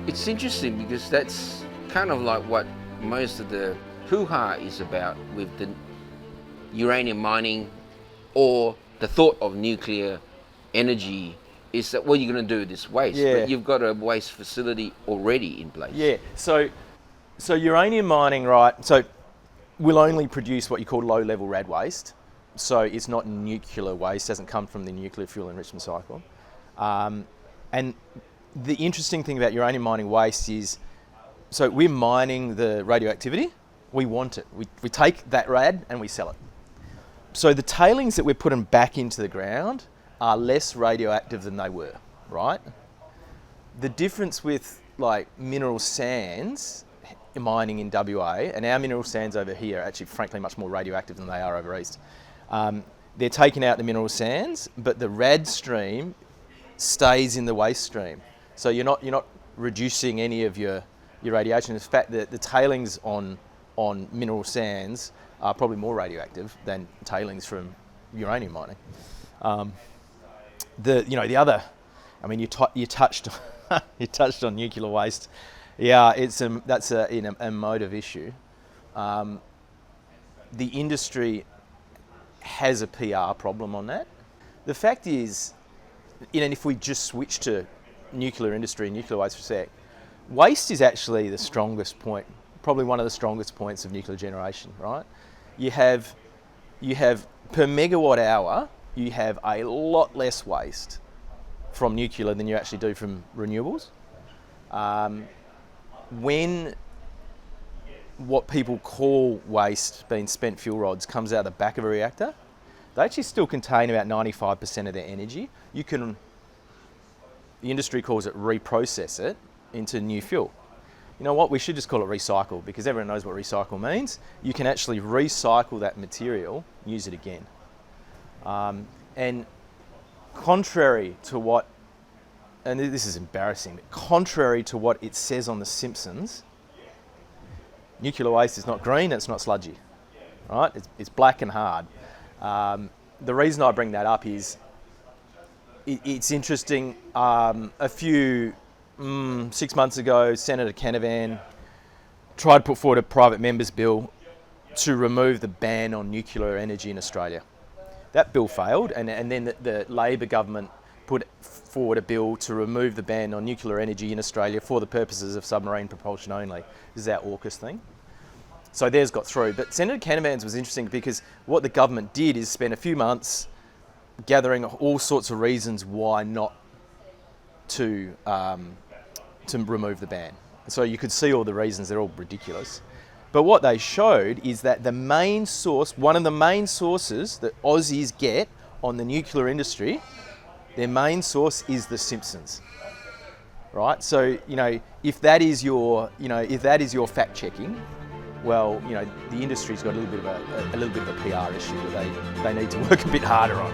It's interesting because that's kind of like what most of the hoo-ha is about with the uranium mining or the thought of nuclear energy, is that what you're going to do with this waste. Yeah. But you've got a waste facility already in place. Yeah, so uranium mining, right, so will only produce what you call low-level rad waste. So it's not nuclear waste, doesn't come from the nuclear fuel enrichment cycle. And the interesting thing about uranium mining waste is, so we're mining the radioactivity, we want it. We take that rad and we sell it. So the tailings that we're putting back into the ground are less radioactive than they were, right? The difference with like mineral sands mining in WA, and our mineral sands over here are actually frankly much more radioactive than they are over east. They're taking out the mineral sands, but the rad stream stays in the waste stream. So you're not reducing any of your radiation. In fact, the tailings on mineral sands are probably more radioactive than tailings from uranium mining. The other, I mean, you touched you touched on nuclear waste. Yeah, that's a motive issue. The industry has a PR problem on that. The fact is, if we just switch to nuclear industry and nuclear waste for a sec, waste is actually the strongest point, probably one of the strongest points of nuclear generation, right? You have per megawatt hour, you have a lot less waste from nuclear than you actually do from renewables. When what people call waste, being spent fuel rods, comes out the back of a reactor, they actually still contain about 95% of their energy. The industry calls it reprocess it into new fuel. You know what, we should just call it recycle, because everyone knows what recycle means. You can actually recycle that material, use it again. And contrary to what, and this is embarrassing, but contrary to what it says on The Simpsons, nuclear waste is not green, it's not sludgy, right? It's black and hard. The reason I bring that up is it's interesting. A few 6 months ago, Senator Canavan tried to put forward a private member's bill to remove the ban on nuclear energy in Australia. That bill failed, and then the Labor government put forward a bill to remove the ban on nuclear energy in Australia for the purposes of submarine propulsion only. This is our AUKUS thing. So theirs got through. But Senator Canavan's was interesting because what the government did is spend a few months gathering all sorts of reasons why not to remove the ban. So you could see all the reasons, they're all ridiculous. But what they showed is that the main source, one of the main sources that Aussies get on the nuclear industry, their main source is The Simpsons, right? So, if that is your fact checking, well, the industry's got a little bit of a PR issue that they need to work a bit harder on.